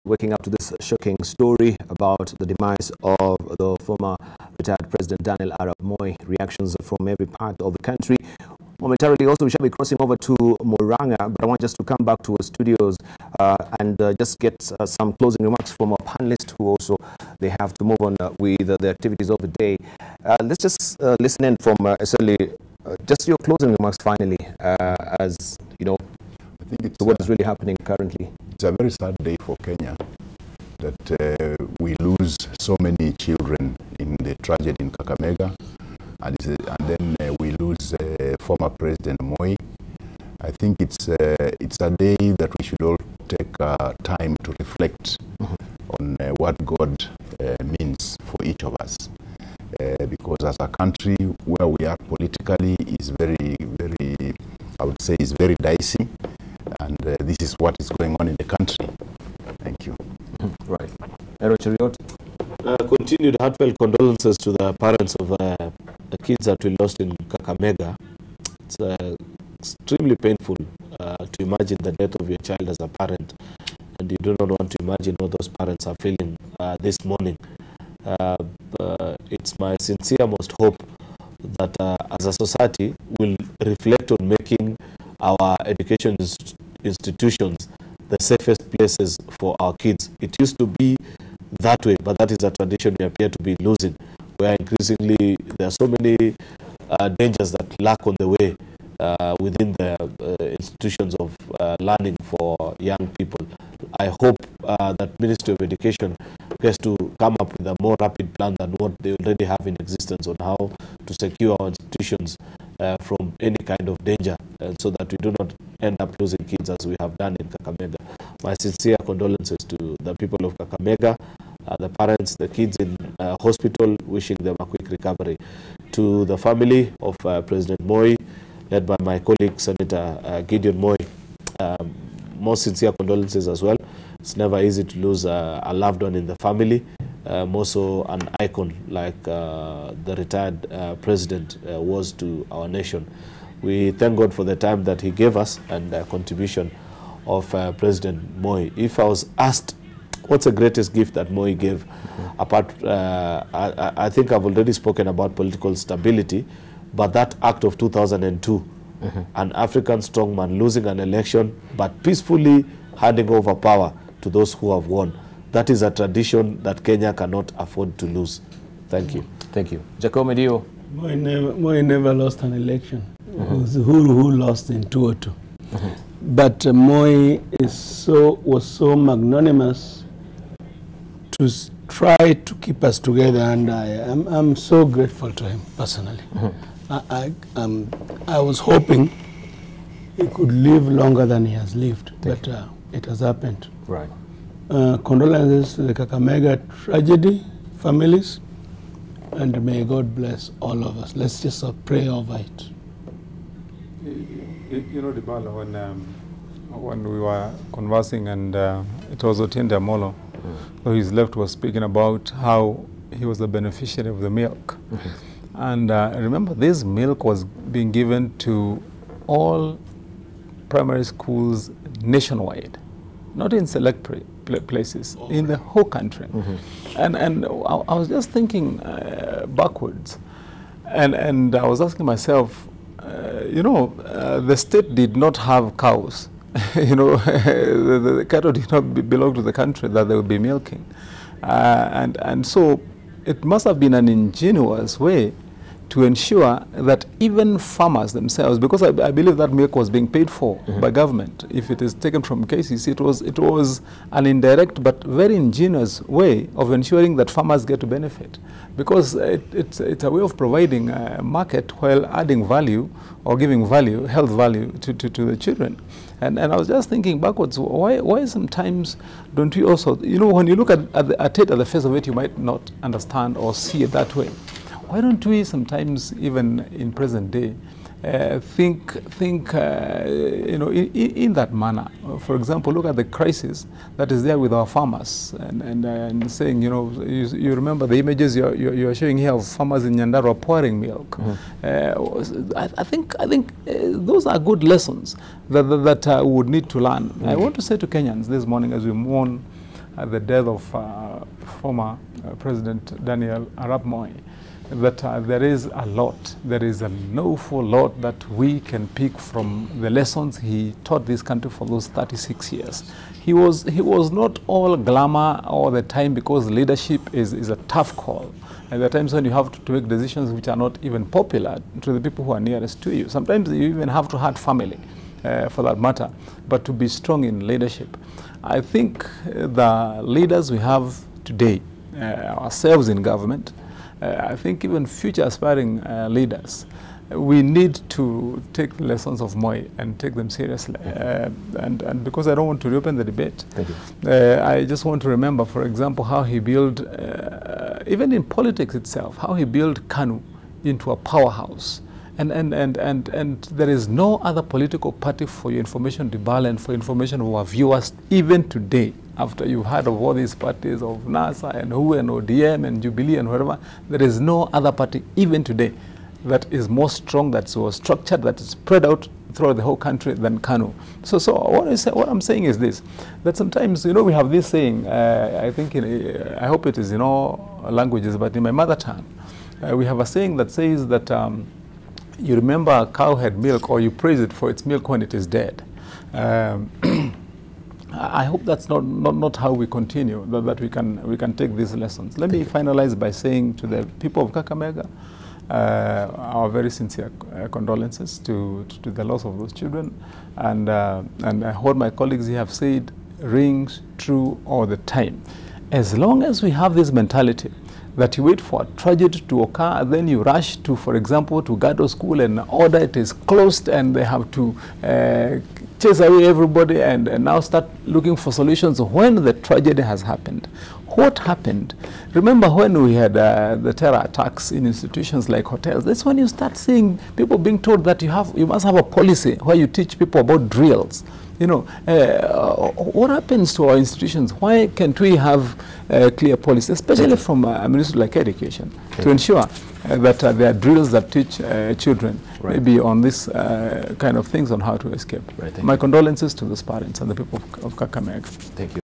waking up to this shocking story about the demise of the former retired President Daniel Moi. Reactions from every part of the country. Momentarily, also, we shall be crossing over to Moranga, but I want just to come back to our studios and just get some closing remarks from our panelists who also they have to move on with the activities of the day. Let's just listen in from essentially just your closing remarks finally, as you know, I think it's what is really happening currently. It's a very sad day for Kenya that we lose so many children in the tragedy in Kakamega, and then we lose former President Moi. I think it's a day that we should all take time to reflect on what God means for each of us. Because as a country where we are politically is very, I would say, is very dicey, and this is what is going on in the country. Thank you. Right. Continued heartfelt condolences to the parents of the kids that we lost in Kakamega. It's extremely painful to imagine the death of your child as a parent, and you do not want to imagine what those parents are feeling this morning. It's my sincere most hope that as a society we'll reflect on making our education institutions the safest places for our kids. It used to be that way, but that is a tradition we appear to be losing, where increasingly there are so many dangers that lurk on the way within the institutions of learning for young people. I hope that Ministry of Education has to come up with a more rapid plan than what they already have in existence on how to secure our institutions from any kind of danger, so that we do not end up losing kids as we have done in Kakamega. My sincere condolences to the people of Kakamega, the parents, the kids in hospital, wishing them a quick recovery. To the family of President Moi, led by my colleague Senator Gideon Moi, most sincere condolences as well. It's never easy to lose a loved one in the family, more so an icon like the retired president was to our nation. We thank God for the time that he gave us and the contribution of President Moi. If I was asked what's the greatest gift that Moi gave, apart, I think I've already spoken about political stability, but that act of 2002, an African strongman losing an election but peacefully handing over power to those who have won, that is a tradition that Kenya cannot afford to lose. Thank you. Thank you. Jakoyo Midiwo. Moi never lost an election. It was who lost in 2002. But Moi was so magnanimous to try to keep us together, and I'm so grateful to him personally. I was hoping he could live longer than he has lived, but it has happened. Right. Condolences to the Kakamega tragedy families, and may God bless all of us. Let's just pray over it. You know, Dibala, when we were conversing, and it was Otiende Amolo, so his left was speaking about how he was the beneficiary of the milk. And remember, this milk was being given to all primary schools nationwide, not in select places, in the whole country. And I was just thinking backwards, and I was asking myself, you know, the state did not have cows. You know, the cattle did not belong to the country that they would be milking. And so it must have been an ingenious way to ensure that even farmers themselves, because I believe that milk was being paid for by government. If it is taken from cases, it was an indirect but very ingenious way of ensuring that farmers get to benefit, because it's a way of providing a market while adding value or giving value, health value to the children. And I was just thinking backwards, why sometimes don't we also, you know, when you look at it at the face of it, you might not understand or see it that way. Why don't we sometimes, even in present day, think you know, in that manner? For example, look at the crisis that is there with our farmers, and saying, you know, you remember the images you're showing here of farmers in Nyandarua pouring milk. I think those are good lessons that we would need to learn. I want to say to Kenyans this morning, as we mourn the death of former President Daniel Arap Moi, that there is a lot, there is an awful lot that we can pick from the lessons he taught this country for those 36 years. He was not all glamour all the time, because leadership is a tough call. And there are times when you have to make decisions which are not even popular to the people who are nearest to you. Sometimes you even have to hurt family, for that matter, but to be strong in leadership. I think the leaders we have today, ourselves in government, I think even future aspiring leaders, we need to take lessons of Moi and take them seriously. And because I don't want to reopen the debate, I just want to remember, for example, how he built, even in politics itself, how he built KANU into a powerhouse. And there is no other political party for your information debate and for information of our viewers, even today, after you've heard of all these parties of NASA and WHO and ODM and Jubilee and whatever, there is no other party, even today, that is more strong, that's more structured, that is spread out throughout the whole country than KANU. So what I'm saying is this, that sometimes, you know, we have this saying, I think, I hope it is in all languages, but in my mother tongue, we have a saying that says that you remember a cow had milk, or you praise it for its milk when it is dead. I hope that's not how we continue, that we can take these lessons. Let me finalize by saying to the people of Kakamega, our very sincere condolences to the loss of those children, and what my colleagues here have said rings true all the time. As long as we have this mentality that you wait for a tragedy to occur, then you rush to, for example, to Gado School and order it is closed, and they have to chase away everybody and now start looking for solutions when the tragedy has happened. What happened? Remember when we had the terror attacks in institutions like hotels? That's when you start seeing people being told that you must have a policy where you teach people about drills. You know, what happens to our institutions? Why can't we have clear policy, especially from a ministry like education, to ensure that there are drills that teach children, maybe on this kind of things on how to escape. My condolences to those parents and the people of Kakamega. Thank you.